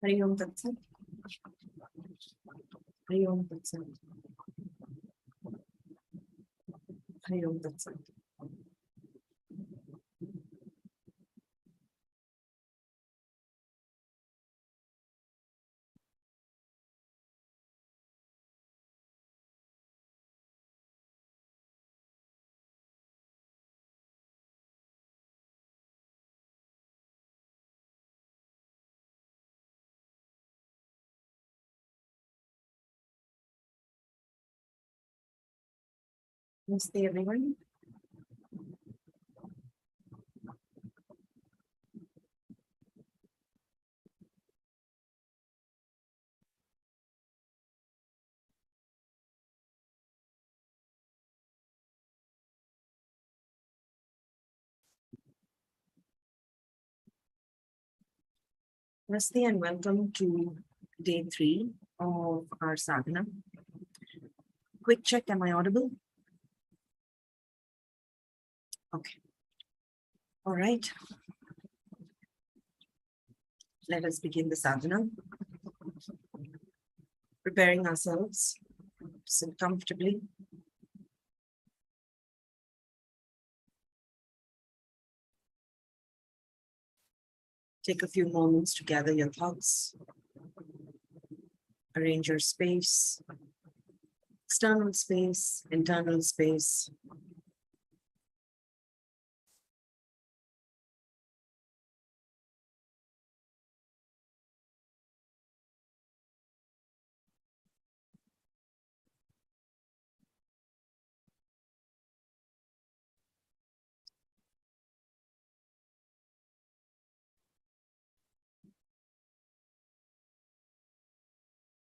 Hari Om Tat Sat. Hari Om Tat Sat. Hari Om Tat Sat. Namaste everyone. Namaste and welcome to day 3 of our sadhana. Quick check, am I audible? Okay. All right. Let us begin the sadhana. Preparing ourselves to sit comfortably. Take a few moments to gather your thoughts. Arrange your space, external space, internal space.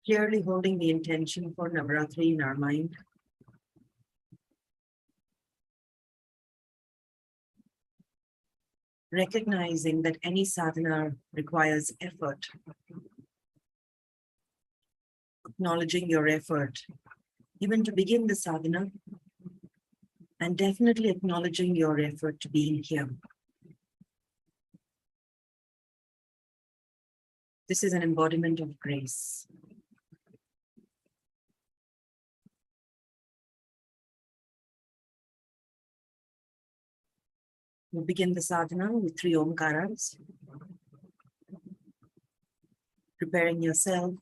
Clearly holding the intention for Navaratri in our mind. Recognizing that any sadhana requires effort. Acknowledging your effort, even to begin the sadhana, and definitely acknowledging your effort to being here. This is an embodiment of grace. We'll begin the sadhana with 3 Omkaras. Preparing yourself,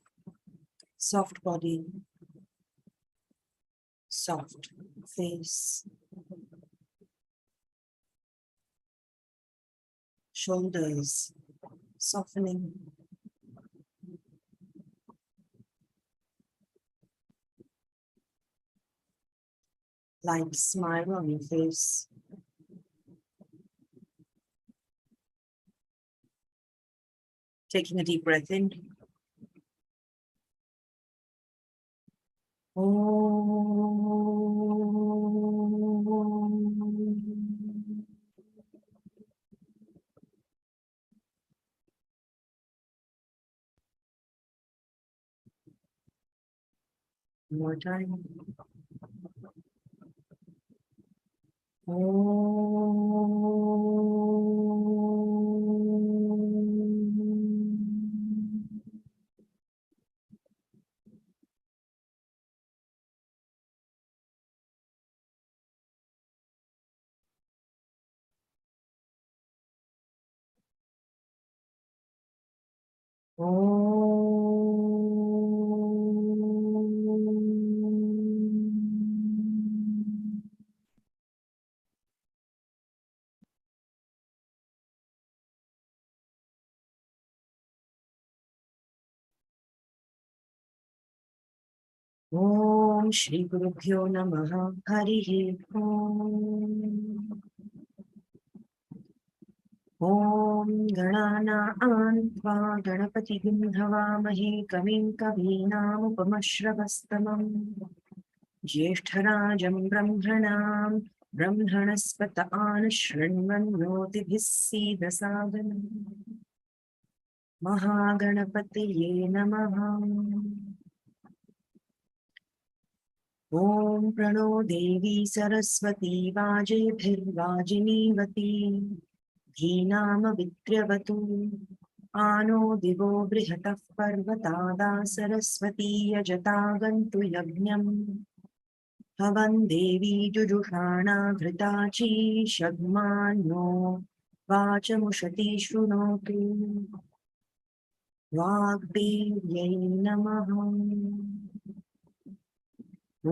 soft body, soft face, shoulders softening, light smile on your face. Taking a deep breath in. One more time. Om Shri Guru Bhyo Namaha Harihi Om. Om Gananaan Tva Ganapati Bindhavamahe Kavim Kavinam Upamashravastamam Jyeshtarajam Brahmanam Brahmanaspata Anashrinvanotibhis Siddha Sadhanam Mahaganapatiye Namaha. Om Prano Devi Saraswati Vajebhir Vajinivati Dhinama Vidyavatu आनो दिवो बृहतः पर्वतादा सरस्वती यजतागन्तु यज्ञम् हवन् देवी जुजुषाणा घृताची शग्मान्यो वाचमुषति शृणोतु वाग्देव्यै नमः। ॐ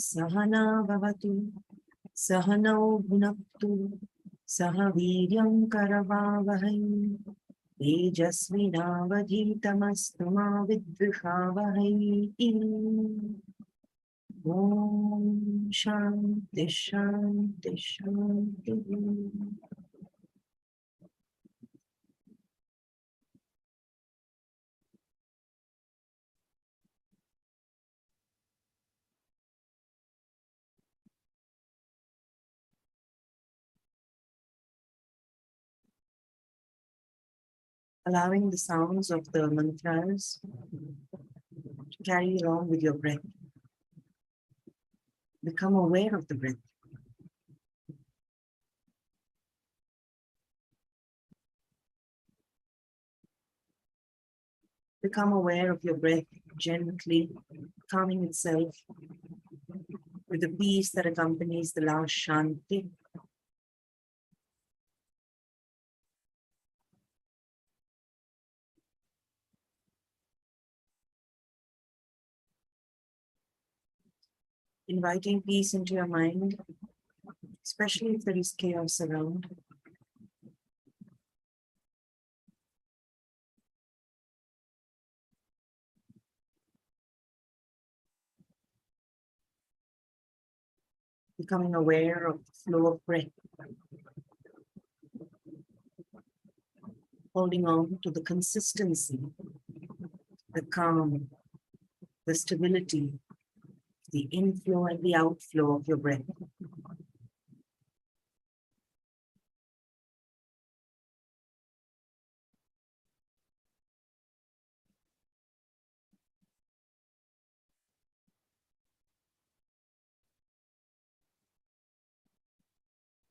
सहना भवतु सहनौ भुनक्तु सह वीर्यं करवावहै तेजस्विनावधीतमस्तु मा विद्विषावहै। ॐ शान्ति शान्ति शान्तिः। Allowing the sounds of the mantras to carry along with your breath. Become aware of the breath. Become aware of your breath, gently calming itself with the peace that accompanies the last Shanti. Inviting peace into your mind, especially if there is chaos around. Becoming aware of the flow of breath. Holding on to the consistency, the calm, the stability, the inflow and the outflow of your breath.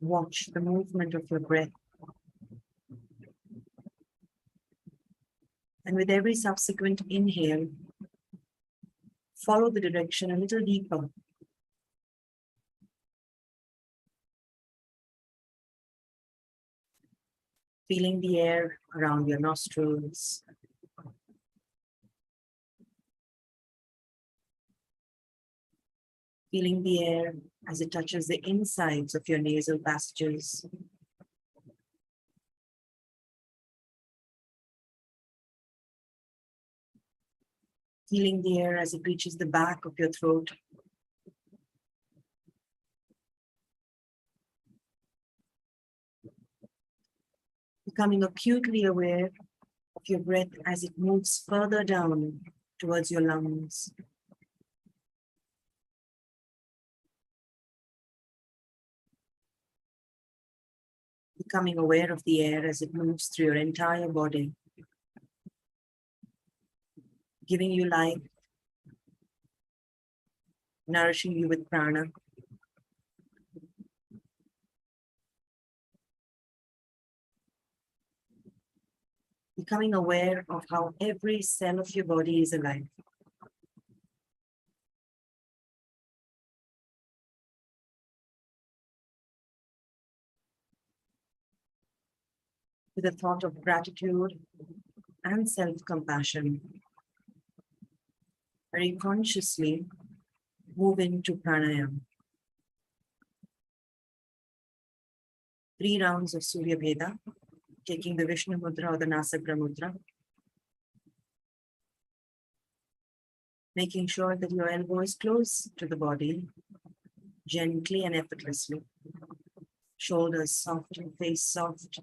Watch the movement of your breath. And with every subsequent inhale, follow the direction a little deeper. Feeling the air around your nostrils. Feeling the air as it touches the insides of your nasal passages. Feeling the air as it reaches the back of your throat. Becoming acutely aware of your breath as it moves further down towards your lungs. Becoming aware of the air as it moves through your entire body, giving you life, nourishing you with prana. Becoming aware of how every cell of your body is alive. With a thought of gratitude and self-compassion, very consciously move into pranayama. 3 rounds of Surya Veda, taking the Vishnu Mudra or the Nasagra Mudra. Making sure that your elbow is close to the body, gently and effortlessly. Shoulders soft and face soft.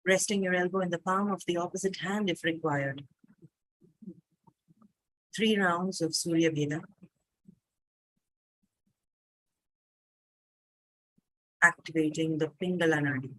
Resting your elbow in the palm of the opposite hand if required. 3 rounds of Surya Veda. Activating the Pingala Nadi.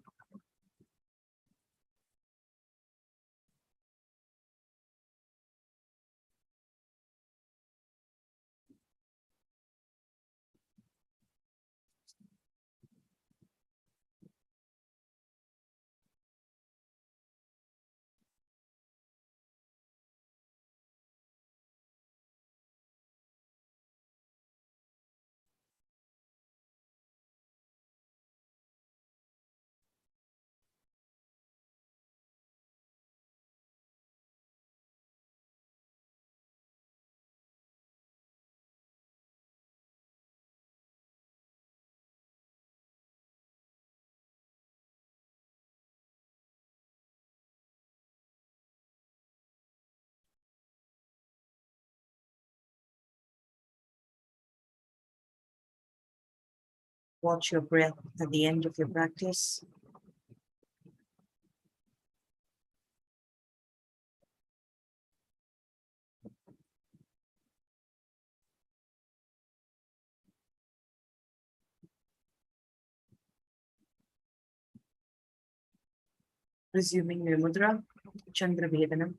watch your breath at the end of your practice. Resuming your mudra, Chandraghantayai.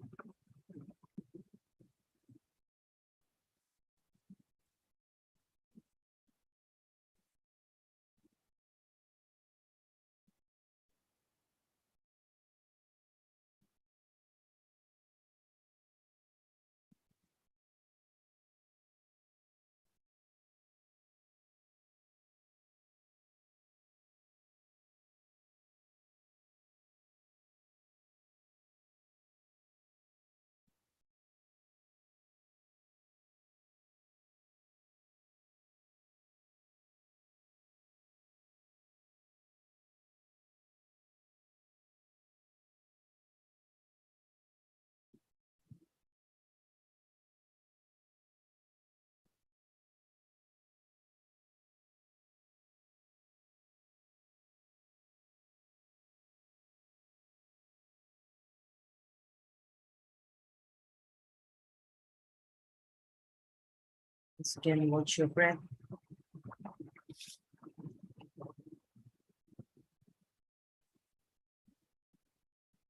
Once again, watch your breath.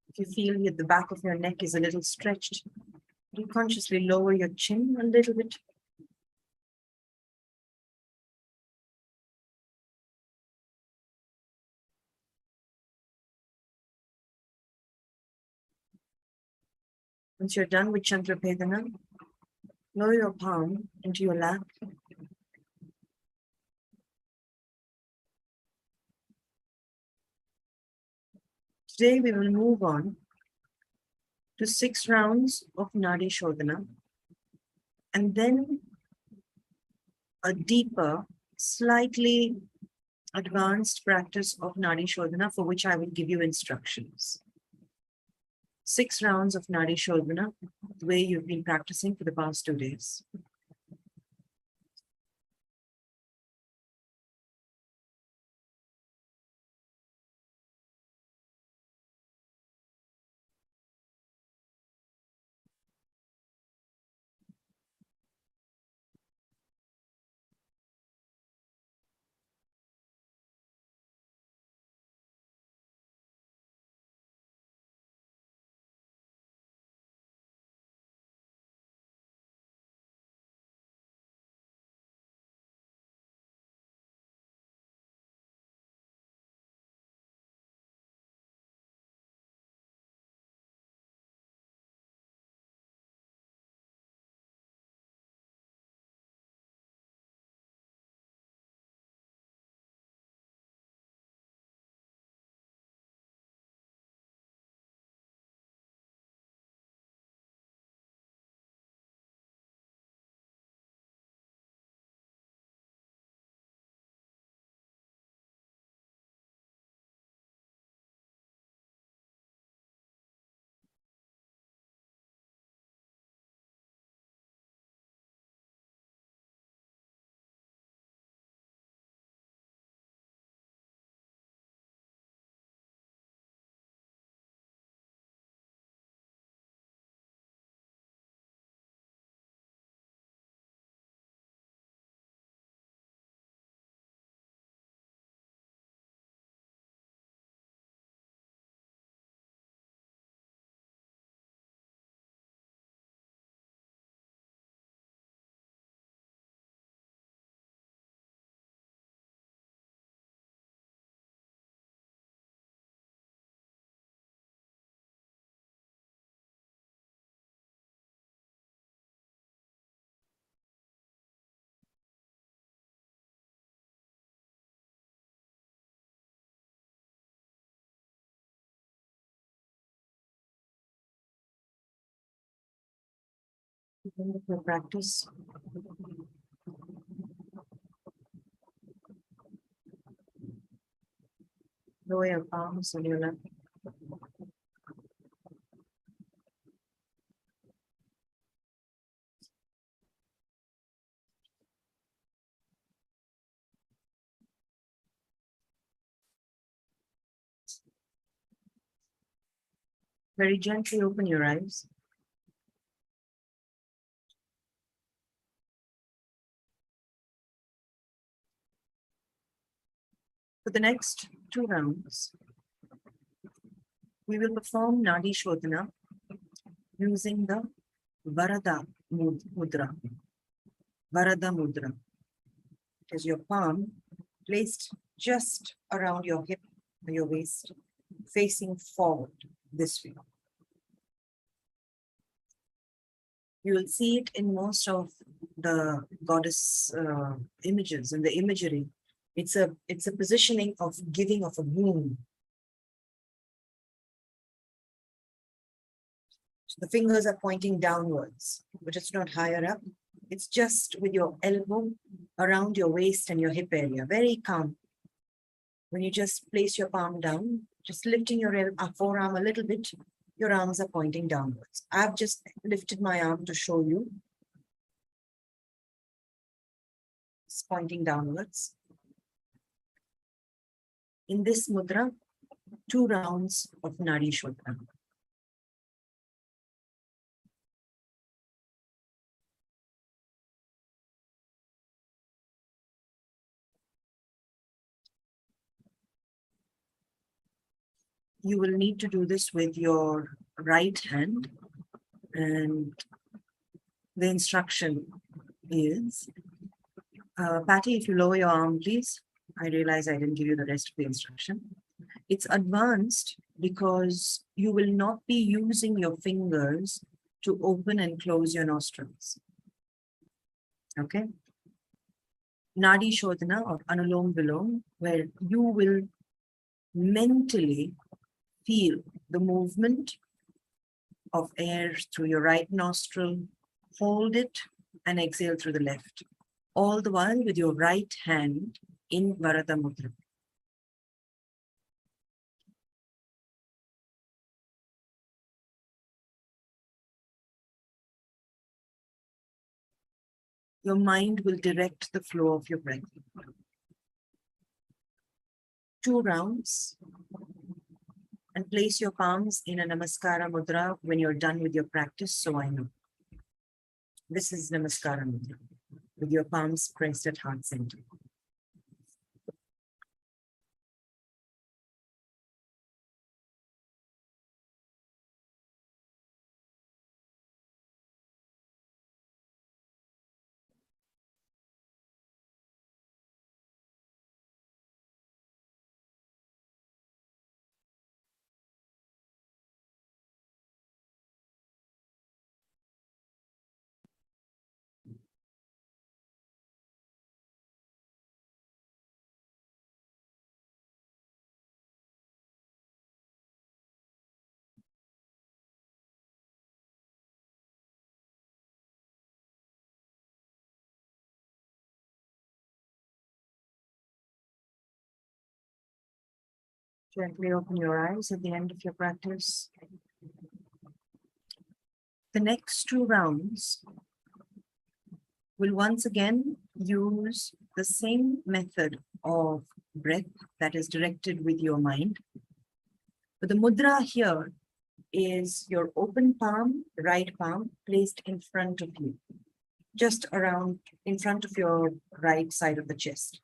If you feel that the back of your neck is a little stretched, you consciously lower your chin a little bit. Once you're done with Chandraghantayai, lower your palm into your lap. Today we will move on to 6 rounds of Nadi Shogana, and then a deeper, slightly advanced practice of Nadi Shogana, for which I will give you instructions. 6 rounds of Nadi Shogana, the way you've been practicing for the past 2 days. Wonderful practice. Lower your palms on your lap. Very gently open your eyes. For the next 2 rounds, we will perform Nadi Shodhana using the Varada Mudra. Varada Mudra. It is your palm placed just around your hip or your waist, facing forward this way. You will see it in most of the goddess images and the imagery. It's a positioning of giving of a boon. So the fingers are pointing downwards, but it's not higher up. It's just with your elbow around your waist and your hip area. Very calm. When you just place your palm down, just lifting your forearm a little bit, your arms are pointing downwards. I've just lifted my arm to show you. It's pointing downwards. In this mudra, 2 rounds of Nadi Shodhana. You will need to do this with your right hand, and the instruction is, Patty, if you lower your arm, please. I realize I didn't give you the rest of the instruction. It's advanced because you will not be using your fingers to open and close your nostrils. Okay? Nadi Shodhana or Anulom Vilom, where you will mentally feel the movement of air through your right nostril, hold it and exhale through the left. All the while with your right hand in Varada Mudra. Your mind will direct the flow of your breath. 2 rounds. And place your palms in a Namaskara Mudra when you're done with your practice, so I know. This is Namaskara Mudra, with your palms pressed at heart center. Gently open your eyes at the end of your practice. The next 2 rounds will once again use the same method of breath that is directed with your mind. But the mudra here is your open palm, right palm, placed in front of you, just around in front of your right side of the chest.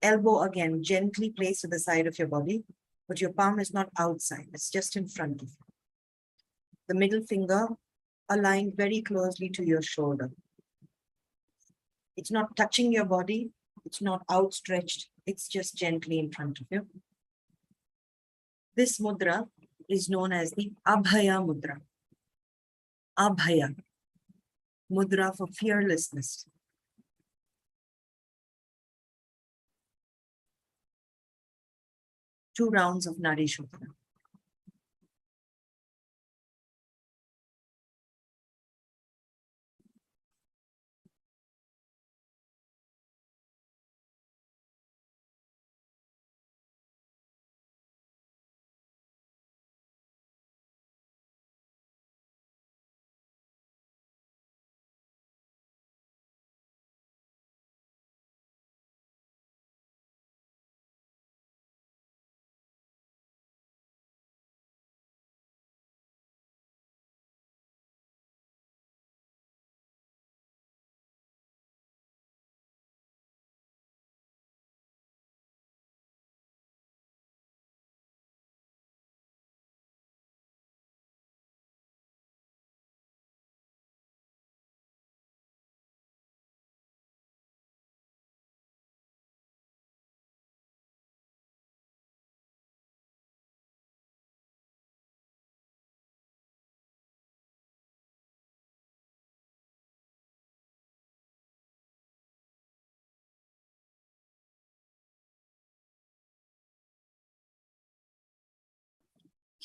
Elbow again gently placed to the side of your body, but your palm is not outside, it's just in front of you. The middle finger aligned very closely to your shoulder. It's not touching your body, it's not outstretched, it's just gently in front of you. This mudra is known as the Abhaya Mudra. Abhaya, mudra for fearlessness. Two rounds of Nadi Shodhana.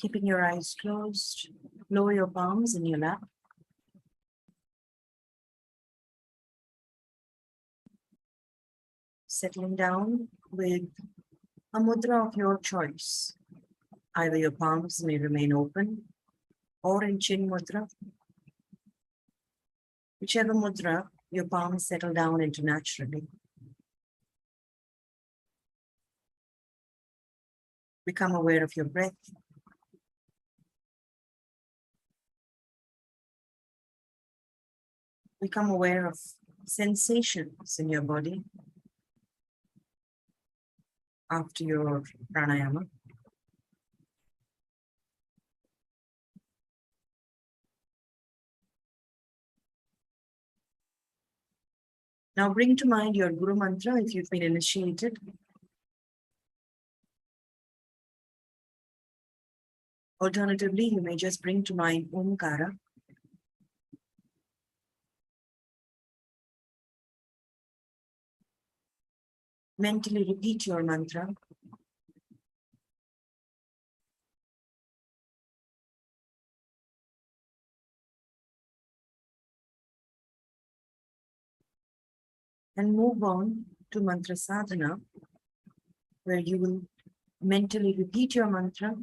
Keeping your eyes closed, lower your palms in your lap. Settling down with a mudra of your choice. Either your palms may remain open or in chin mudra. Whichever mudra your palms settle down into naturally. Become aware of your breath. Become aware of sensations in your body after your pranayama. Now bring to mind your Guru Mantra if you've been initiated. Alternatively, you may just bring to mind Omkara. Mentally repeat your mantra. And move on to Mantra Sadhana, where you will mentally repeat your mantra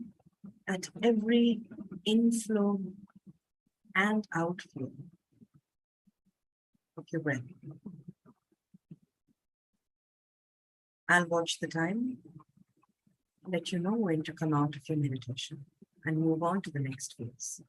at every inflow and outflow of your breath. I'll watch the time, let you know when to come out of your meditation and move on to the next phase.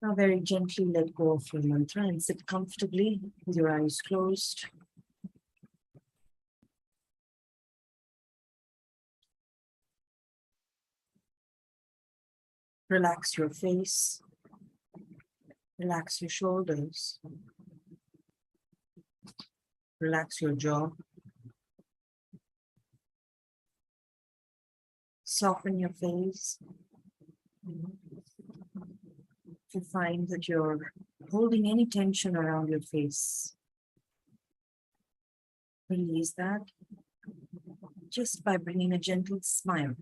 Now very gently let go of your mantra and sit comfortably with your eyes closed. Relax your face, relax your shoulders, relax your jaw, soften your face. If you find that you're holding any tension around your face, release that just by bringing a gentle smile.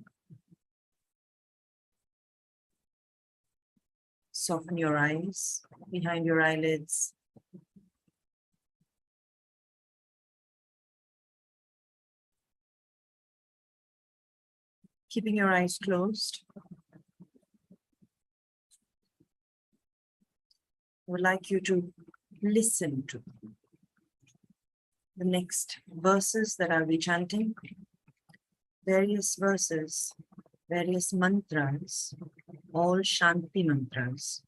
Soften your eyes behind your eyelids. Keeping your eyes closed, I would like you to listen to the next verses that I'll be chanting. Various verses, various mantras, all Shanti mantras.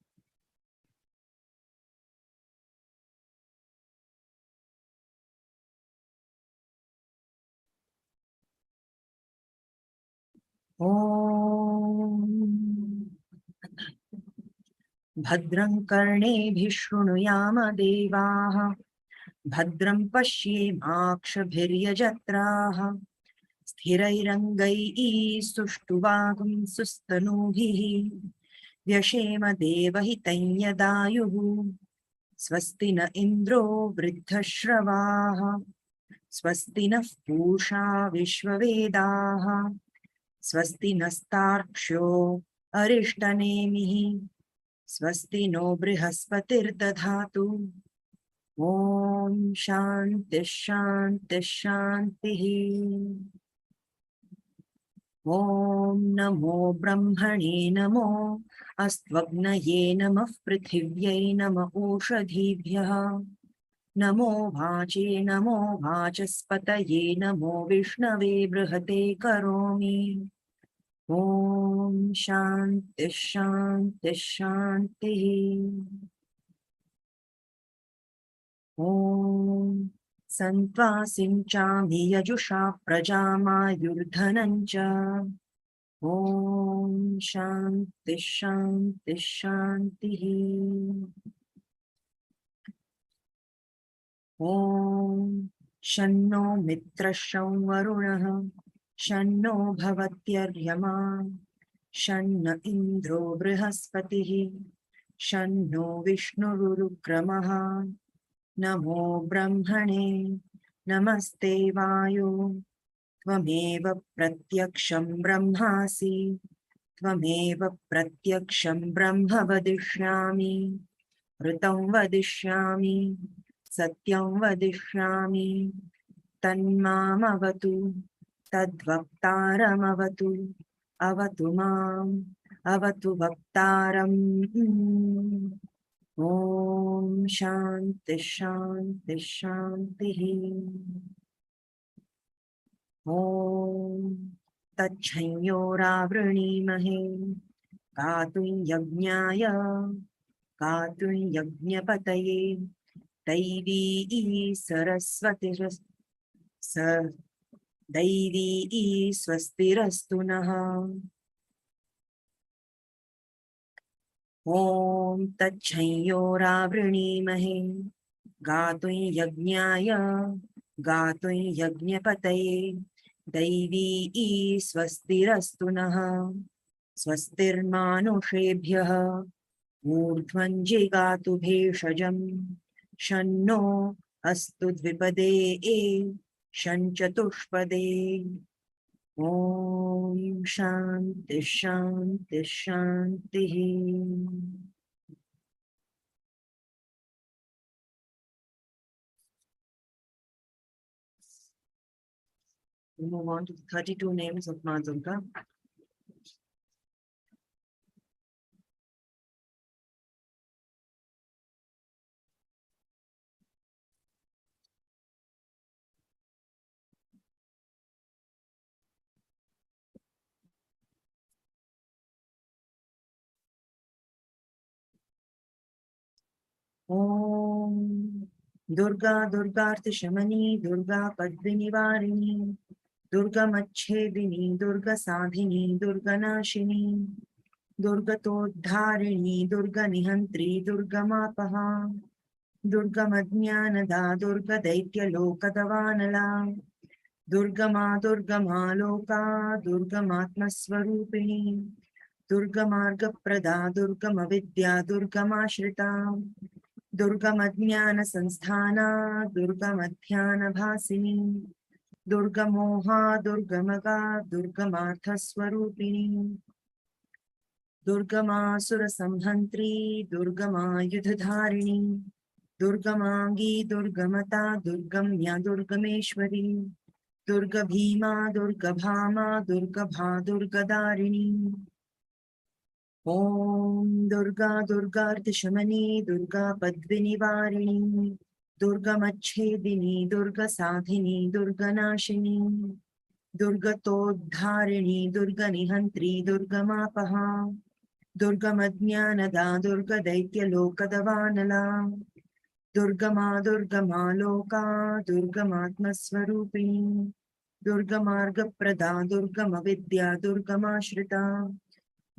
Om Bhadram Karneभिः शृणुयाम देवाः भद्रं पश्येमाक्षभिर्यजत्राः स्थिरैरङ्गैः सुष्ठुवागुंसुस्तनूभिः व्यशेम देवहितं यदायुः स्वस्ति न इन्द्रो वृद्धश्रवाः स्वस्ति नः पूषा विश्ववेदाः स्वस्ति नस्तार्क्ष्यो अरिष्टनेमिः स्वस्ति no बृहस्पतिर्दधातु ॐ शान्तिः शान्तिः शान्तिः ॐ नमो ब्रह्मणे नमो अस्त्वग्नये नमः पृथिव्यै नम ओषधीभ्यः नमो वाचे नमो वाचस्पतये नमो विष्णवे बृहते करोमि ॐ शान्तिः शान्तिः शान्तिः ॐ सन्त्वा सिञ्चामि यजुषा प्रजामायुर्धनं च ॐ शान्तिः शान्तिः शान्तिः ॐ शन्नो मित्रः शं वरुणः शन्नो भवत्यर्यमा शन्न इन्द्रो बृहस्पतिः शन्नो विष्णुरुक्रमः नमो ब्रह्मणे नमस्ते वायो त्वमेव प्रत्यक्षं ब्रह्मासि त्वमेव प्रत्यक्षं ब्रह्म वदिष्यामि ऋतं वदिष्यामि सत्यं वदिष्यामि तन्मामवतु तद्वक्तारमवतु अवतु माम् अवतु वक्तारम् ॐ शान्तिः शान्तिः शान्तिः ॐ तच्छंयोरावृणीमहे गातुं यज्ञाय गातुं यज्ञपतये दैवी सरस्वती दैवी स्वस्तिरस्तु नः ॐ तच्छंयोरावृणीमहे गातुं यज्ञाय गातुं यज्ञपतये दैवी स्वस्तिरस्तु नः स्वस्तिर्मानुषेभ्यः ऊर्ध्वं जिगातु भेषजम् शन्नो अस्तु द्विपदे शञ्चतुष्पदे ॐ शान्तिः शान्तिः शान्तिः We move on to the 32 names of Ma Durga. Om Durga Durgartishamani Durga Padvinivarini Durga Machedini Durga Sadhini Durga Nashini Durga Todharini Durga Nihantri Durga Mapaha Durga Madhyanada Durga Daitya Lokadavanala Durga Ma Loka Durga Matma Swarupini Durga Marga Prada Durga Mavidya Durga Mashrita Durga Madhyana Sanstana Durga Madhyana Bhasini Durga Moha Durga Maga Durga Martha Swarupini Durga Masura Samhantri Durga Ma Yudhadharini Durga Mangi Durga Mata Durgamya Durgameshwari Durga Bhima Durga Bhama Durga Bha Durga Darini Om Durga Durgartishamani Durga Padvinivarini Durga Machedini Durga Sadhini Durga Nashini Durga Todharini Durga Nihantri Durga Mapaha Durga Madhyanada Durga Daitya Lokadavanala Durga Ma Loka Durga Matma Swarupini Durga Marga Prada Durga Mavidya Durga Mashrita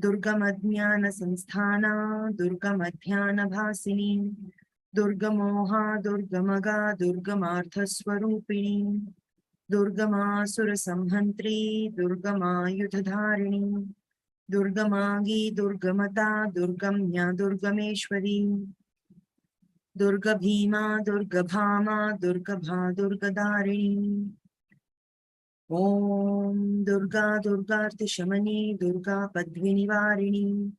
Durga Madhyana Sanstana Durga Madhyana Bhasini Durga Moha Durga Maga Durga Martha Swarupini Durga Masura Samhantri Durga Ma Yudhadharini Durga Magi Durga Mata Durgamya Durgameshwari Durga Bhima Durga Bhama Durga Bha Durga Darini Om Durga Durgartishamani Durga Padvinivarini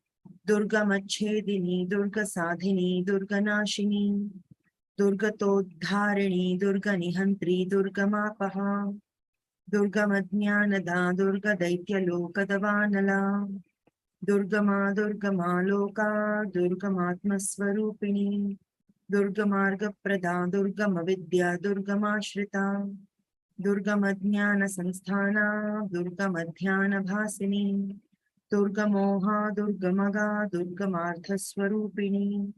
Durga Machedini Durga Sadhini Durga Nashini Durga Todharini Durga Nihantri Durga Mapaha Durga Madhyanada Durga Daitya Lokadavanala Durga Ma Loka Durga Matma Swarupini Durga Marga Prada Durga Mavidya Durga Mashrita Durga Madhyana Sanstana Durga Madhyana Bhasini Durga Moha Durga Maga Durga Martha Swarupini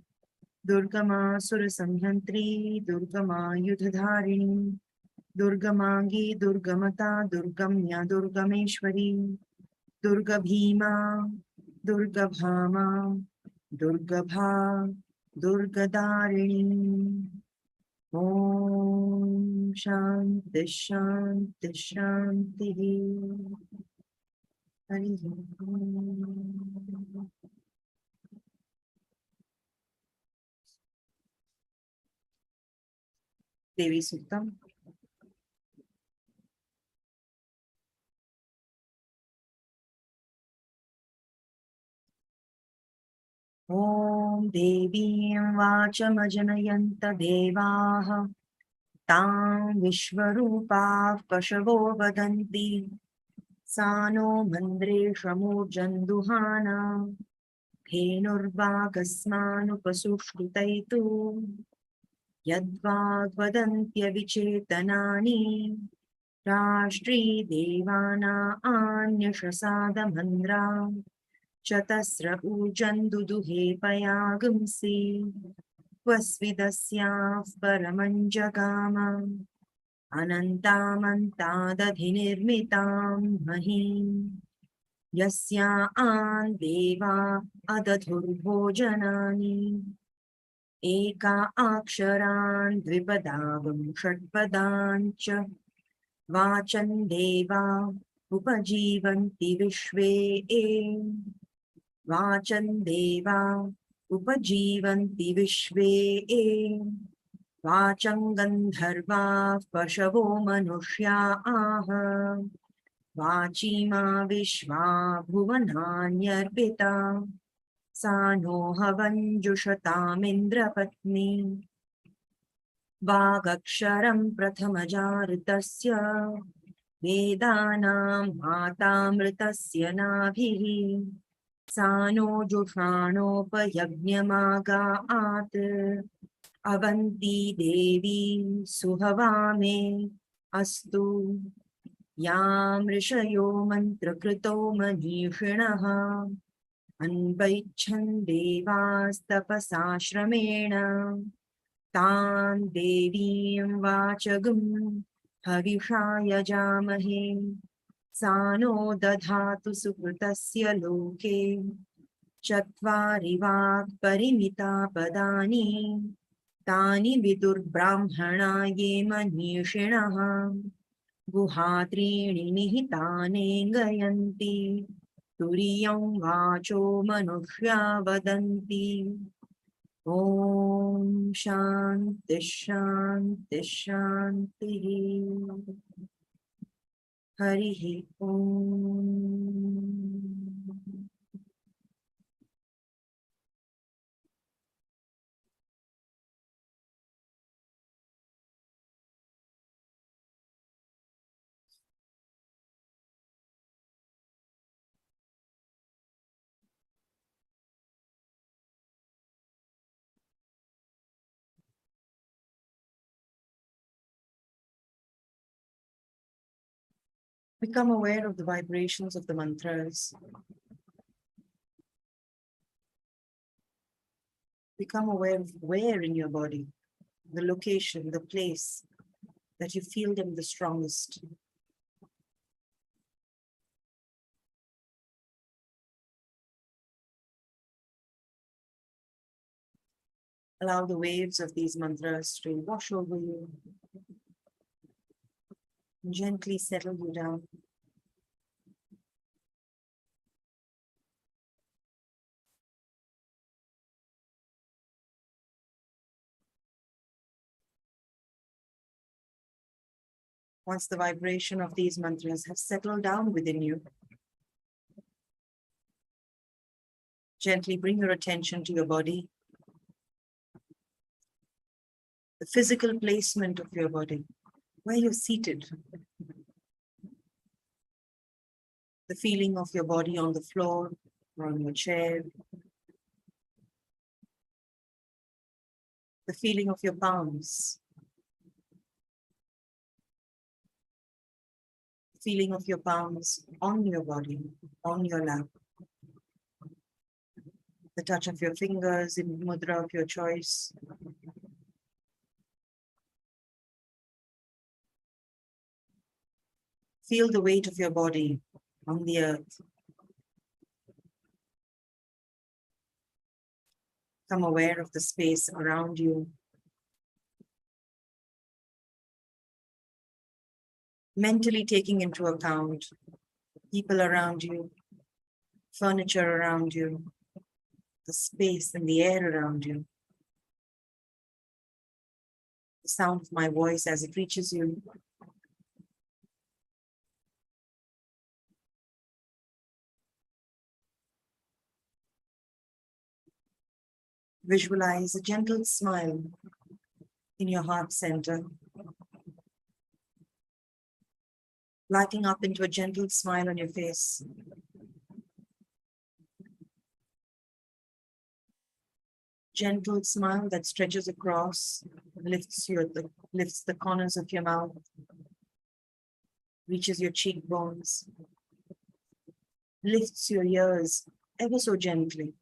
Durga Masura Samhantri Durga Ma Yudhadharini Durga Mangi Durga Mata Durgamya Durgameshwari Durga Bhima Durga Bhama Durga Bha Durga Darini Om Shanti Shanti Shanti Hari Om. Devi Suktam. Om Devim Vachamajnayanta Devaha Tam Vishvarupah Pashavo Vadanti Sano Mandre Shamurjanduhana Dhenurvagasmanupasushritaitu Yadvagvadantyavichetanani Rashtri Devana Anyashasada Chatasra Ujanduduhe Payagumsi Vasvidasya Paramanjagama Anantamantadadhinirmitam Mahim Yasya An Deva Adadhurbojanani Eka Aksharan Dvipadavam Shatpadancha Vachan Deva Upajivanti Vishve Vachan Deva Upajivanti Vishve Vacham Gandharva Pashavo Manushya Aha Vachima Vishva Bhuvananyarpita Sano Havanjushatam Indrapatni Vagaksharam Prathamajartasya Vedanam Matamritasya Nabhihi Sano Jushanopayagnamagat Avanti Devi Suhavame Astu Yam Rishayo Mantrakrito Manishinaha अन्वैच्छन् देवास्तपसाश्रमेण तान् देवीं वाचगं हविषा यजामहे सा no दधातु सुकृतस्य लोके चत्वारि वाक्परिमिता पदानि तानि विदुर्ब्राह्मणा ये मनीषिणः गुहात्रीणि निहितानि गयन्ति तुरीयं वाचो मनुष्या वदन्ति ॐ शान्ति शान्ति शान्तिः हरिः ॐ Become aware of the vibrations of the mantras. Become aware of where in your body, the location, the place that you feel them the strongest. Allow the waves of these mantras to wash over you, and gently settle you down. Once the vibration of these mantras have settled down within you, gently bring your attention to your body, the physical placement of your body, where you're seated, the feeling of your body on the floor or on your chair, the feeling of your palms, the feeling of your palms on your body, on your lap, the touch of your fingers in mudra of your choice. Feel the weight of your body on the earth. Become aware of the space around you. Mentally taking into account people around you, furniture around you, the space and the air around you. The sound of my voice as it reaches you. Visualize a gentle smile in your heart center, lighting up into a gentle smile on your face. Gentle smile that stretches across, lifts the corners of your mouth, reaches your cheekbones, lifts your ears ever so gently,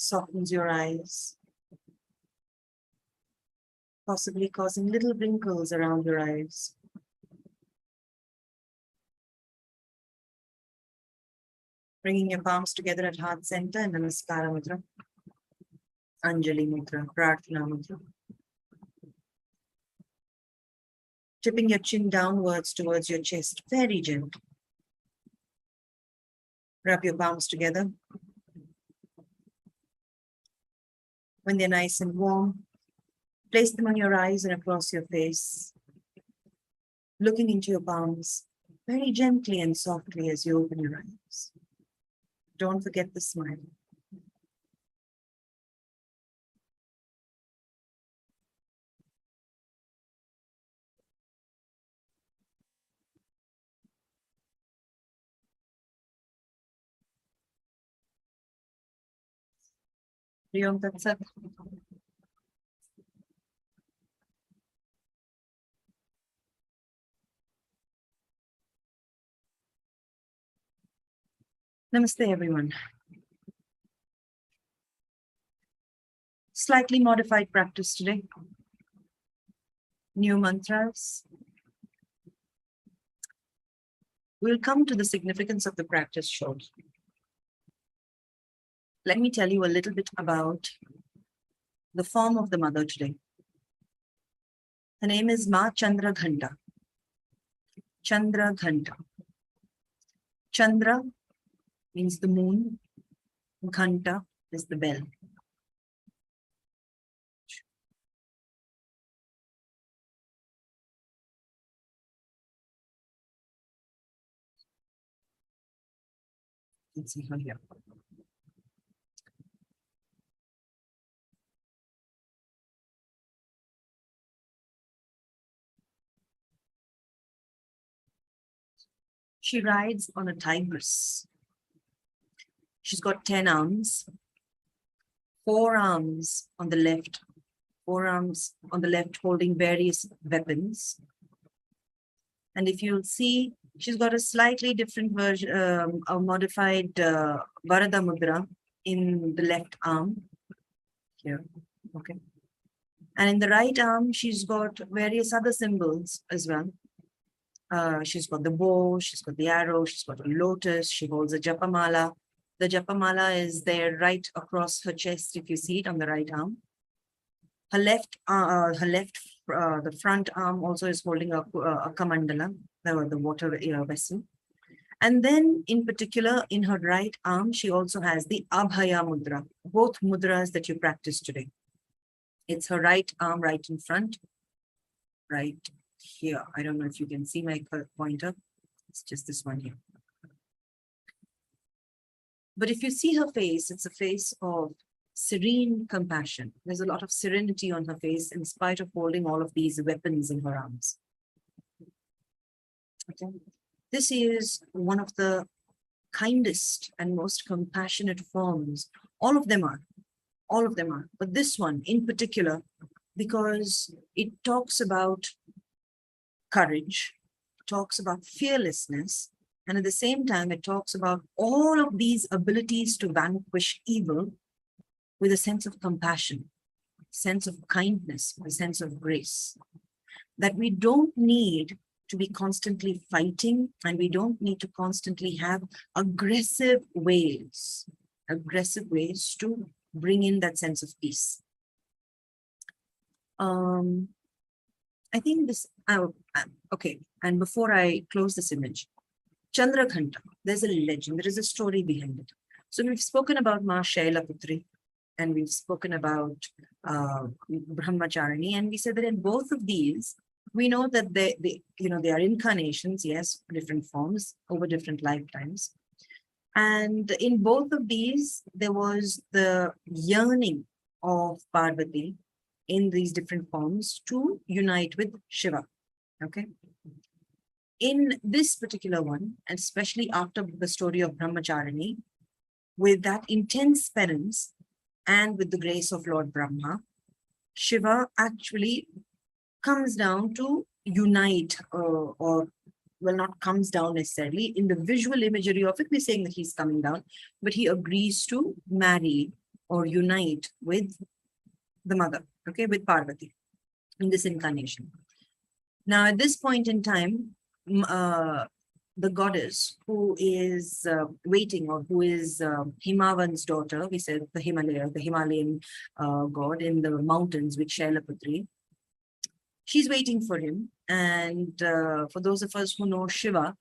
softens your eyes, possibly causing little wrinkles around your eyes. Bringing your palms together at heart center in Namaskara Mudra, Anjali Mudra, Prarthana Mudra. Tipping your chin downwards towards your chest, very gently. Rub your palms together. When they're nice and warm, place them on your eyes and across your face, looking into your palms very gently and softly as you open your eyes. Don't forget the smile. Priyam Tat Sat. Namaste, everyone. Slightly modified practice today. New mantras. We'll come to the significance of the practice shortly. Let me tell you a little bit about the form of the mother today. Her name is Ma Chandraghanta. Chandraghanta. Chandra means the moon. Ghanta is the bell. You can see her here. She rides on a tigress. She's got 10 arms, 4 arms on the left, 4 arms on the left holding various weapons. And if you'll see, she's got a slightly different version, a modified Abhaya Mudra in the left arm here. Okay. And in the right arm, she's got various other symbols as well. She's got the bow, she's got the arrow, she's got a lotus, she holds a japamala. The japamala is there right across her chest, if you see it on the right arm. Her left, the front arm also is holding a kamandala, the water vessel. And then in particular, in her right arm, she also has the Abhaya Mudra, both mudras that you practice today. It's her right arm right in front, right here. I don't know if you can see my pointer. It's just this one here. But if you see her face, it's a face of serene compassion. There's a lot of serenity on her face in spite of holding all of these weapons in her arms. Okay. This is one of the kindest and most compassionate forms. All of them are. But this one in particular, because it talks about courage, talks about fearlessness, and at the same time, it talks about all of these abilities to vanquish evil with a sense of compassion, sense of kindness, a sense of grace. That we don't need to be constantly fighting, and we don't need to constantly have aggressive ways to bring in that sense of peace. I think this, okay, and before I close this image, Chandraghanta, there's a legend, there is a story behind it. So we've spoken about Ma Shailaputri, and we've spoken about Brahmacharini, and we said that in both of these, we know that they are incarnations, yes, different forms over different lifetimes. And in both of these, there was the yearning of Parvati in these different forms to unite with Shiva. Okay. In this particular one, and especially after the story of Brahmacharini, with that intense penance and with the grace of Lord Brahma, Shiva actually comes down to unite, or well, not comes down necessarily. In the visual imagery of it, we're saying that he's coming down, but he agrees to marry or unite with the mother, okay, with Parvati in this incarnation. Now, at this point in time, the goddess who is waiting, or who is Himavan's daughter, we said the Himalayan god in the mountains with Shailaputri, she's waiting for him. And for those of us who know Shiva,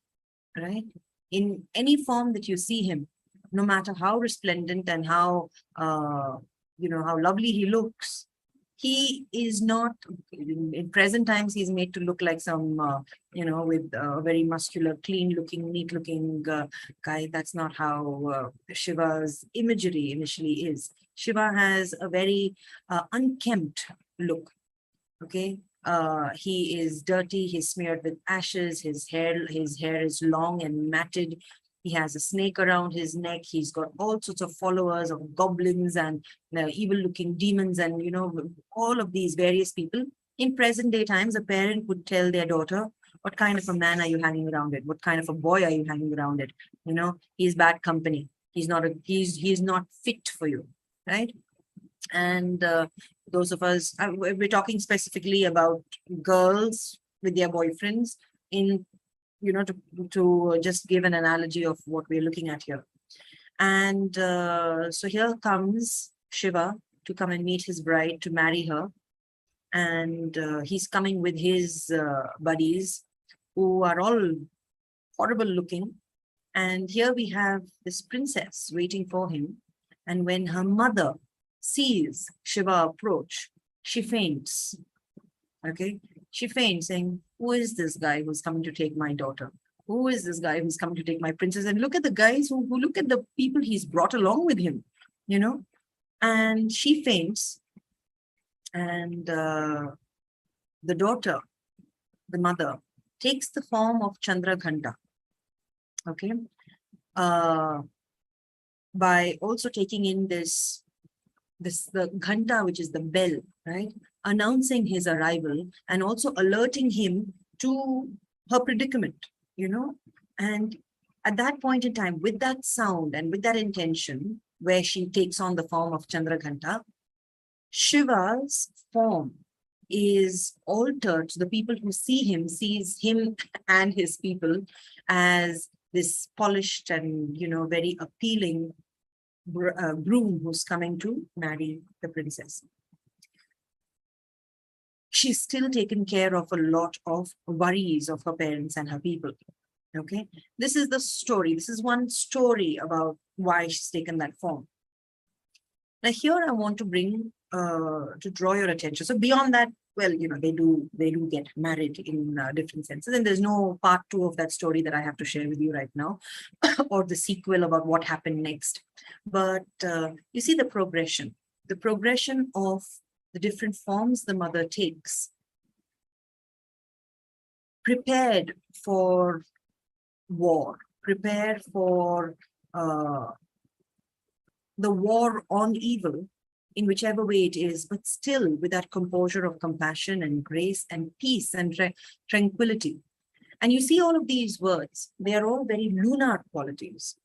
right, in any form that you see him, no matter how resplendent and how, how lovely he looks, he is not, in present times, he's made to look like some, with a very muscular, clean looking, neat looking guy. That's not how Shiva's imagery initially is. Shiva has a very unkempt look, okay? He is dirty, he's smeared with ashes, his hair is long and matted. He has a snake around his neck. He's got all sorts of followers of goblins and evil-looking demons, and all of these various people. In present day times, a parent would tell their daughter, What kind of a man are you hanging around with? What kind of a boy are you hanging around with? You know, he's bad company. He's not fit for you, right? And those of us, we're talking specifically about girls with their boyfriends in, to just give an analogy of what we're looking at here. And so here comes Shiva to come and meet his bride, to marry her. And he's coming with his buddies, who are all horrible looking. And here we have this princess waiting for him. And when her mother sees Shiva approach, she faints. Okay, she faints, saying, "Who is this guy who's coming to take my daughter? Who is this guy who's coming to take my princess?" And look at the guys who look at the people he's brought along with him, you know. And she faints, and the daughter, the mother, takes the form of Chandraghanta. Okay, by also taking in the ghanta, which is the bell, right, announcing his arrival and also alerting him to her predicament, and at that point in time, with that sound and with that intention, where she takes on the form of Chandraghanta, Shiva's form is altered. So the people who sees him and his people as this polished and very appealing groom who's coming to marry the princess. She's still taken care of a lot of worries of her parents and her people. Okay, this is the story. This is one story about why she's taken that form. Now here I want to bring to draw your attention. So beyond that, well, they do get married in different senses, and there's no part 2 of that story that I have to share with you right now, or the sequel about what happened next. But you see the progression of the different forms the mother takes, prepared for war, prepared for the war on evil, in whichever way it is, but still with that composure of compassion and grace and peace and tranquility. And you see all of these words, they are all very lunar qualities.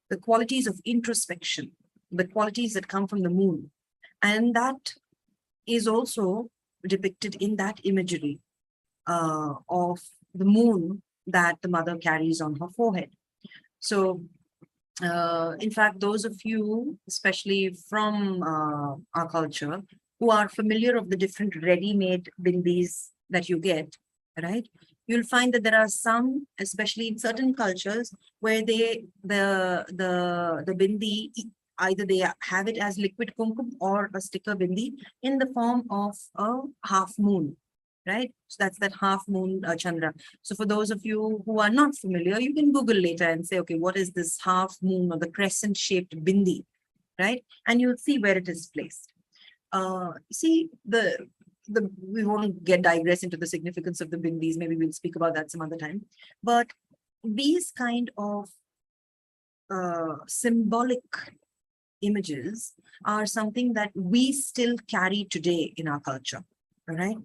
The qualities of introspection, the qualities that come from the moon. And that is also depicted in that imagery of the moon that the mother carries on her forehead. So in fact, those of you, especially from our culture, who are familiar of the different ready-made bindis that you get, right? You'll find that there are some, especially in certain cultures, where the bindi, either they have it as liquid kumkum or a sticker bindi in the form of a half moon. Right? So that's that half moon Chandra. So for those of you who are not familiar, you can Google later and say, okay, what is this half moon or the crescent shaped bindi, right? And you'll see where it is placed. See, we won't digress into the significance of the bindis. Maybe we'll speak about that some other time. But these kind of symbolic images are something that we still carry today in our culture. All right.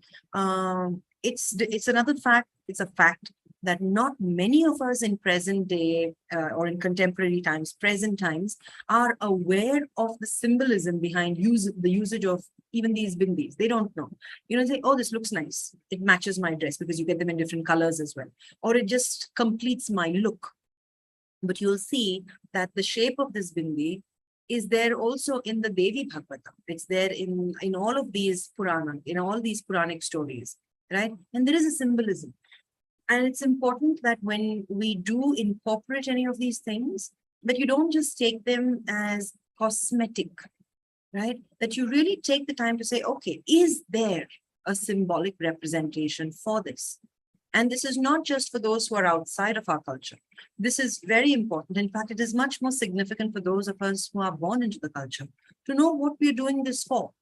It's another fact. It's a fact that not many of us in present day or in contemporary times, present times, are aware of the symbolism behind the usage of even these bindis. They don't know. Say, oh, this looks nice. It matches my dress, because you get them in different colors as well. Or it just completes my look. But you'll see that the shape of this bindi is there also in the Devi Bhagavatam. It's there in all of these Purana, in all these Puranic stories, right? And there is a symbolism. And it's important that when we do incorporate any of these things, that you don't just take them as cosmetic, right? That you really take the time to say, okay, is there a symbolic representation for this? And this is not just for those who are outside of our culture. This is very important. In fact, it is much more significant for those of us who are born into the culture to know what we're doing this for,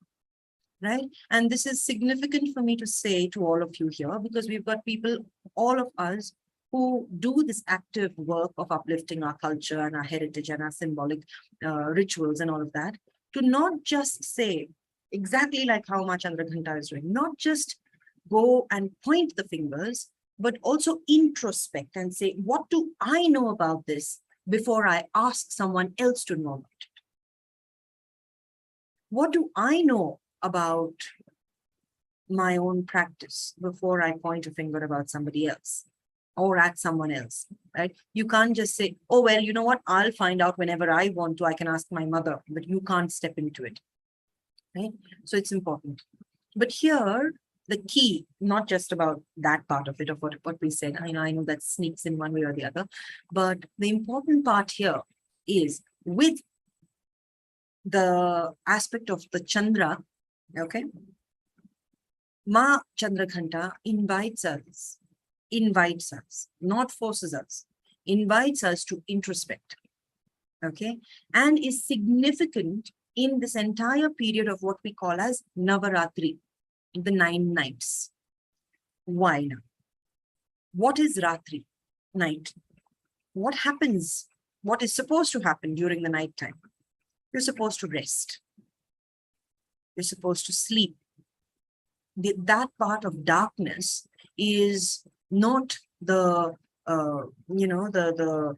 right? And this is significant for me to say to all of you here, because we've got people, all of us, who do this active work of uplifting our culture and our heritage and our symbolic rituals and all of that, to not just say exactly like how Ma Chandraghanta is doing, not just go and point the fingers, but also introspect and say, what do I know about this before I ask someone else to know about it? What do I know about my own practice before I point a finger about somebody else or at someone else, right? You can't just say, oh, well, you know what? I'll find out whenever I want to. I can ask my mother, but you can't step into it, right? So it's important. But here, the key, not just about that part of it, of what we said, I know that sneaks in one way or the other, but the important part here is with the aspect of the Chandra, okay? Ma Chandraghanta invites us, not forces us, invites us to introspect, okay? And is significant in this entire period of what we call as Navaratri, the 9 nights. Why now? What is Ratri, night? What happens? What is supposed to happen during the night time? You're supposed to rest. You're supposed to sleep. That part of darkness is not the the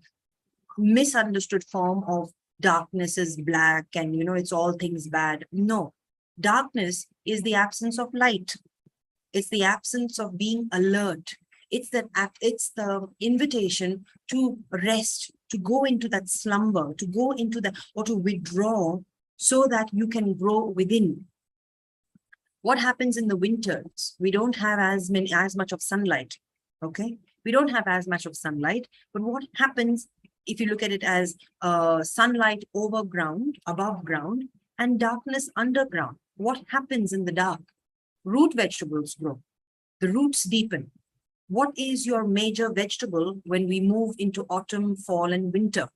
misunderstood form of darkness is black and it's all things bad. No, darkness is the absence of light. It's the absence of being alert. It's the invitation to rest, to go into that slumber, to go into that, or to withdraw so that you can grow within. What happens in the winters? We don't have as much of sunlight, okay? We don't have as much of sunlight, but what happens if you look at it as sunlight above ground, and darkness underground? What happens in the dark? Root vegetables grow. The roots deepen. What is your major vegetable when we move into autumn, fall, and winter?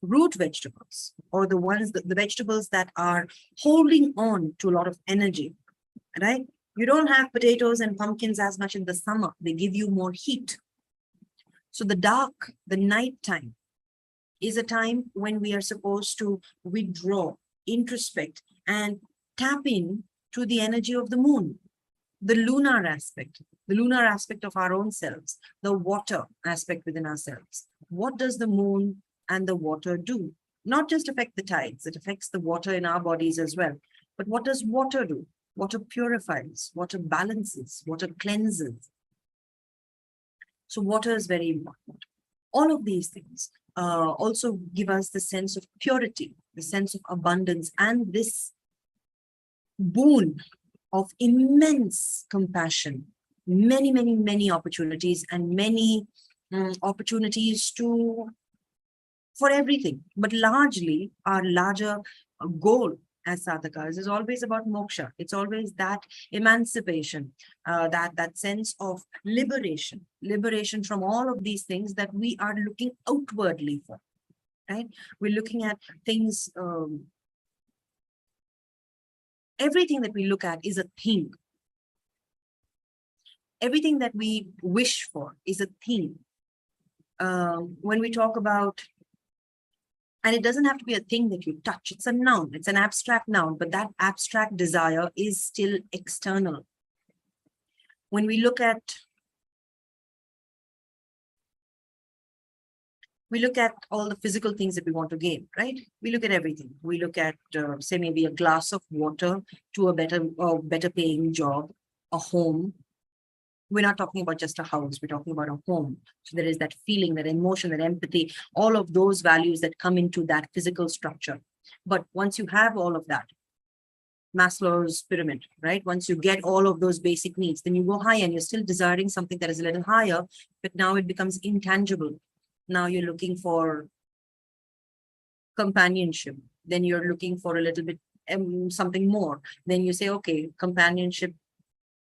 Root vegetables, or the vegetables that are holding on to a lot of energy, right? You don't have potatoes and pumpkins as much in the summer. They give you more heat. So the dark, the night time, is a time when we are supposed to withdraw, introspect, and tap in to the energy of the moon, the lunar aspect of our own selves, the water aspect within ourselves. What does the moon and the water do? Not just affect the tides, it affects the water in our bodies as well. But what does water do? Water purifies, water balances, water cleanses. So water is very important. All of these things also give us the sense of purity, the sense of abundance, and this boon of immense compassion, many, many, many opportunities, and many opportunities for everything. But largely, our larger goal as sadhakas is always about moksha. It's always that emancipation, that sense of liberation from all of these things that we are looking outwardly for, right? We're looking at things, everything that we look at is a thing. Everything that we wish for is a thing. When we talk about, and it doesn't have to be a thing that you touch, it's a noun, it's an abstract noun, but that abstract desire is still external. When we look at all the physical things that we want to gain, right? We look at everything. We look at, say, maybe a glass of water to a better paying job, a home. We're not talking about just a house, we're talking about a home. So there is that feeling, that emotion, that empathy, all of those values that come into that physical structure. But once you have all of that, Maslow's pyramid, right? Once you get all of those basic needs, then you go higher and you're still desiring something that is a little higher, but now it becomes intangible. Now you're looking for companionship. Then you're looking for a little bit something more. Then you say, okay, companionship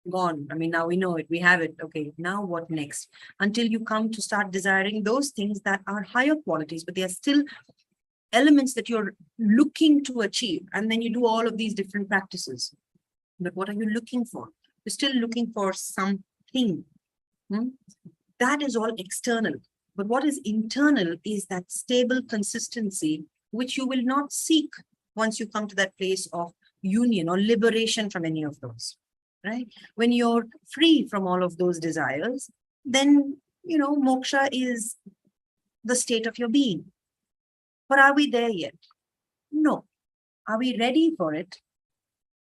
gone. I mean, now we know it, we have it. Okay, now what next? Until you come to start desiring those things that are higher qualities, but they are still elements that you're looking to achieve. And then you do all of these different practices. But what are you looking for? You're still looking for something. That is all external. But what is internal is that stable consistency, which you will not seek once you come to that place of union or liberation from any of those. right? When you're free from all of those desires, then, moksha is the state of your being. But are we there yet? No. Are we ready for it?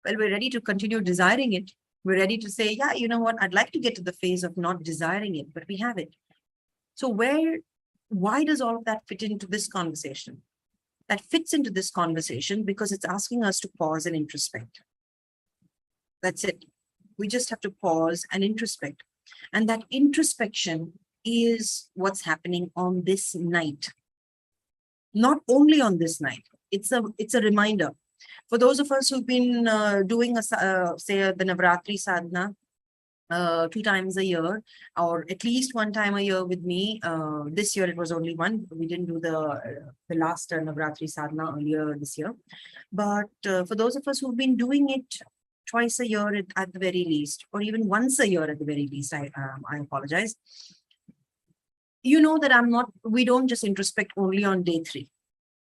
Well, we're ready to continue desiring it. We're ready to say, yeah, you know what? I'd like to get to the phase of not desiring it, but we have it. So why does all of that fit into this conversation? That fits into this conversation because it's asking us to pause and introspect. That's it. We just have to pause and introspect. And that introspection is what's happening on this night. Not only on this night. It's a reminder. For those of us who've been doing, say, the Navaratri Sadhana 2 times a year, or at least 1 time a year with me. This year it was only 1. We didn't do the last Navaratri Sadhana earlier this year. But for those of us who've been doing it twice a year at the very least, or even once a year at the very least, I apologize. You know that we don't just introspect only on day 3,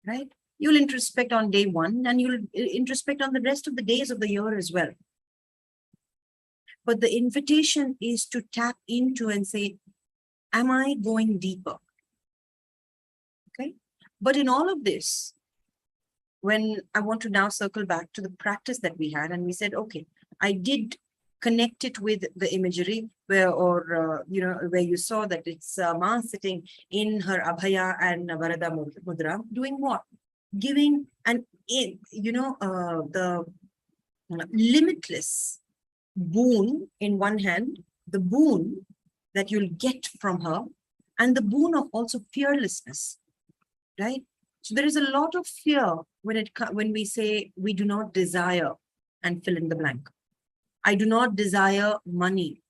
right? You'll introspect on day 1 and you'll introspect on the rest of the days of the year as well. But the invitation is to tap into and say, am I going deeper? Okay. But in all of this, when I want to now circle back to the practice that we had, and we said, okay, I did connect it with the imagery where you saw that it's Ma sitting in her Abhaya and Navaratri Mudra, doing what? Giving the limitless boon in one hand, the boon that you'll get from her, and the boon of also fearlessness, right? So there is a lot of fear when we say we do not desire and fill in the blank. I do not desire money.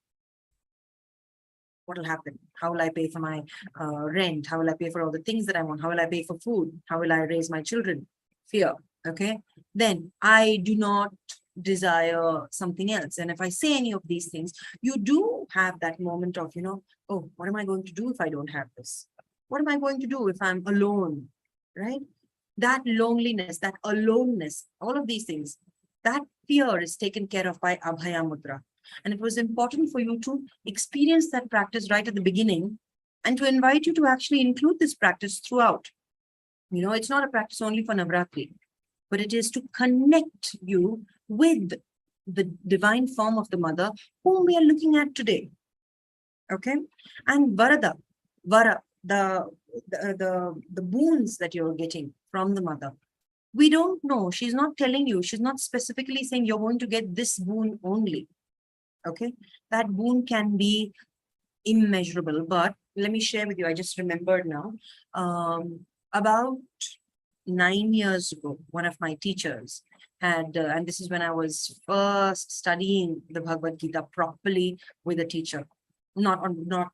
What will happen? How will I pay for my rent? How will I pay for all the things that I want? How will I pay for food? How will I raise my children? Fear. Okay. Then I do not desire something else. And if I say any of these things, you do have that moment of, oh, what am I going to do if I don't have this? What am I going to do if I'm alone? Right? That loneliness, that aloneness, all of these things, that fear is taken care of by Abhaya Mudra. And it was important for you to experience that practice right at the beginning and to invite you to actually include this practice throughout. It's not a practice only for Navaratri, but it is to connect you with the divine form of the mother whom we are looking at today. Okay? And Vara, the boons that you're getting from the mother. We don't know. She's not telling you. She's not specifically saying you're going to get this boon only. Okay? That boon can be immeasurable. But let me share with you. I just remembered now. About 9 years ago, one of my teachers had, and this is when I was first studying the Bhagavad Gita properly with a teacher. Not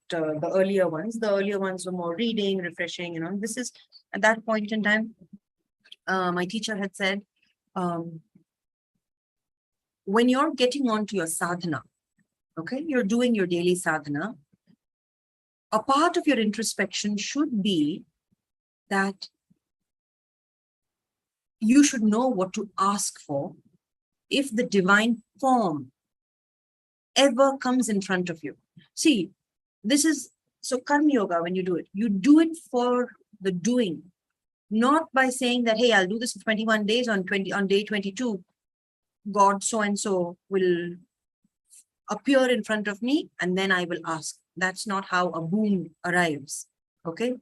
the earlier ones. The earlier ones were more reading, refreshing. This is at that point in time. My teacher had said, when you're getting onto your sadhana, okay, you're doing your daily sadhana, a part of your introspection should be that you should know what to ask for if the divine form ever comes in front of you. See, so karma yoga, when you do it for the doing, not by saying that, hey, I'll do this for 21 days, on day 22, God so-and-so will appear in front of me and then I will ask. That's not how a boon arrives, okay?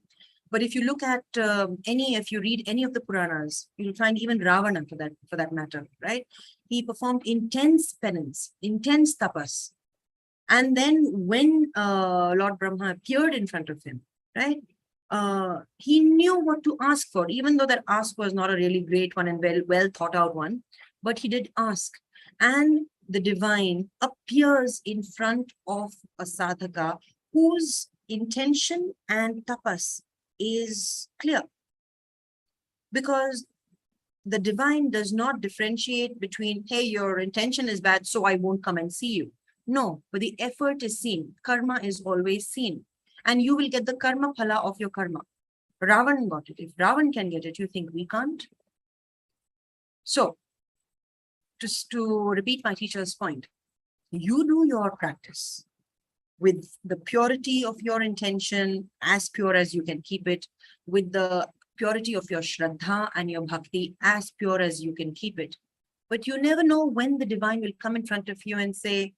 But if you look at if you read any of the Puranas, you'll find even Ravana for that matter, right? He performed intense penance, intense tapas. And then when Lord Brahma appeared in front of him, right? He knew what to ask for, even though that ask was not a really great one and well thought out one, but he did ask. And the divine appears in front of a sadhaka whose intention and tapas is clear. Because the divine does not differentiate between, hey, your intention is bad, so I won't come and see you. No, but the effort is seen. Karma is always seen. And you will get the karma phala of your karma. Ravan got it. If Ravan can get it, you think we can't? So, just to repeat my teacher's point, You do your practice with the purity of your intention, as pure as you can keep it, with the purity of your Shraddha and your Bhakti, as pure as you can keep it. But you never know when the divine will come in front of you and say,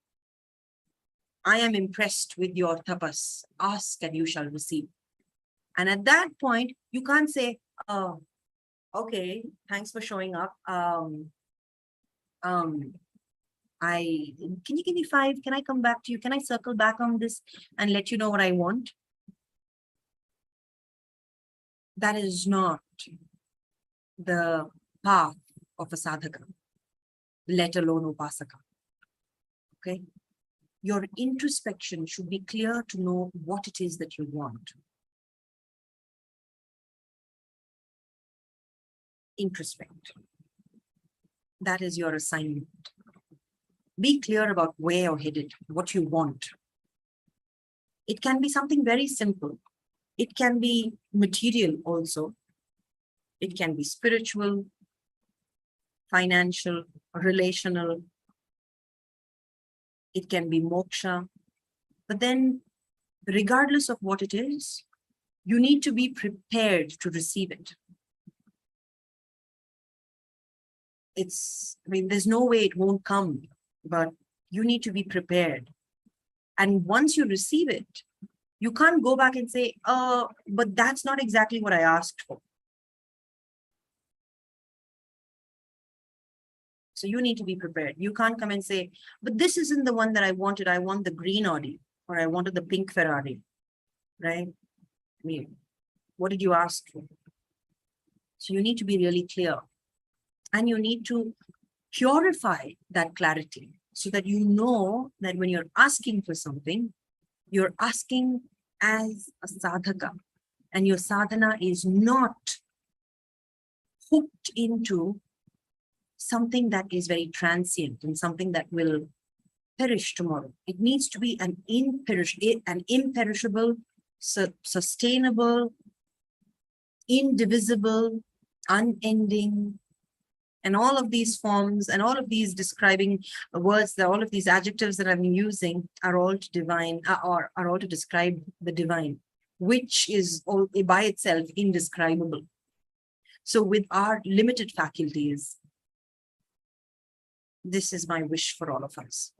I am impressed with your tapas. Ask and you shall receive. And at that point, you can't say, oh, okay, thanks for showing up. Can you give me 5? Can I come back to you? Can I circle back on this and let you know what I want? That is not the path of a sadhaka, let alone upasaka. Okay? Your introspection should be clear to know what it is that you want. Introspect. That is your assignment. Be clear about where you're headed, what you want. It can be something very simple. It can be material also. It can be spiritual, financial, relational. It can be moksha. But then, regardless of what it is, you need to be prepared to receive it. There's no way it won't come, but you need to be prepared. And once you receive it, you can't go back and say, but that's not exactly what I asked for. So you need to be prepared. You can't come and say, but this isn't the one that I wanted. I want the green Audi, or I wanted the pink Ferrari, right? What did you ask for? So you need to be really clear. And you need to purify that clarity so that you know that when you're asking for something, you're asking as a sadhaka, and your sadhana is not hooked into something that is very transient and something that will perish tomorrow. It needs to be an imperishable, sustainable, indivisible, unending, and all of these forms and all of these describing words, all of these adjectives that I'm using are all to divine, or are all to describe the divine, which is all by itself indescribable. So with our limited faculties, this is my wish for all of us.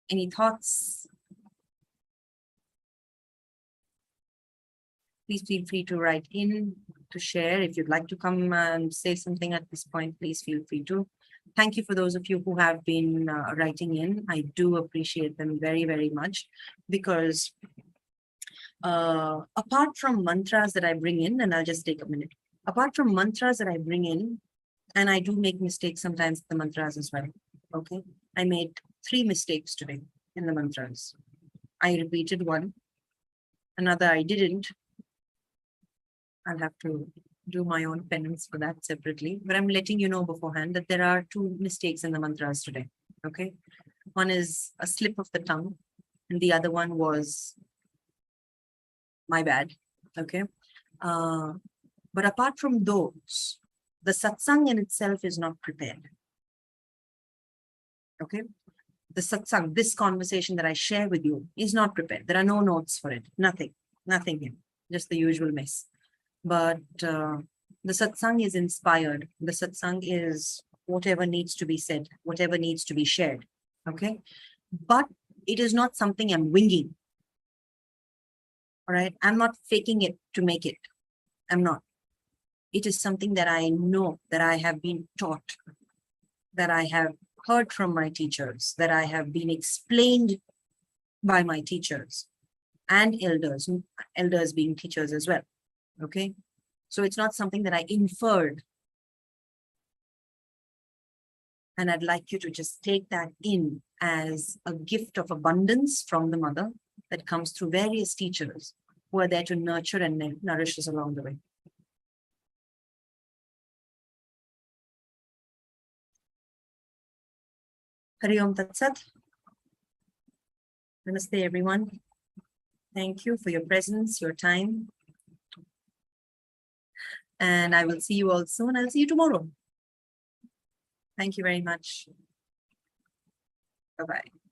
Any thoughts? Please feel free to write in, to share. If you'd like to come and say something at this point, please feel free to. Thank you for those of you who have been writing in. I do appreciate them very, very much, because apart from mantras that I bring in, and I'll just take a minute, apart from mantras that I bring in, and I do make mistakes sometimes with the mantras as well, okay? I made 3 mistakes today in the mantras. I repeated one, another I didn't. I'll have to do my own penance for that separately, but I'm letting you know beforehand that there are 2 mistakes in the mantras today, okay? One is a slip of the tongue, and the other one was my bad, okay? But apart from those, the satsang in itself is not prepared, okay? The satsang, this conversation that I share with you, is not prepared. There are no notes for it, nothing here, just the usual mess. But the satsang is inspired. The satsang is whatever needs to be said, whatever needs to be shared, okay? But it is not something I'm winging, all right? I'm not faking it to make it. I'm not. It is something that I know, that I have been taught, that I have heard from my teachers, that I have been explained by my teachers and elders being teachers as well, okay? So it's not something that I inferred. And I'd like you to just take that in as a gift of abundance from the mother that comes through various teachers who are there to nurture and nourish us along the way. Hari Om Tat Sat. Namaste, everyone. Thank you for your presence, your time. And I will see you all soon. I'll see you tomorrow. Thank you very much. Bye-bye.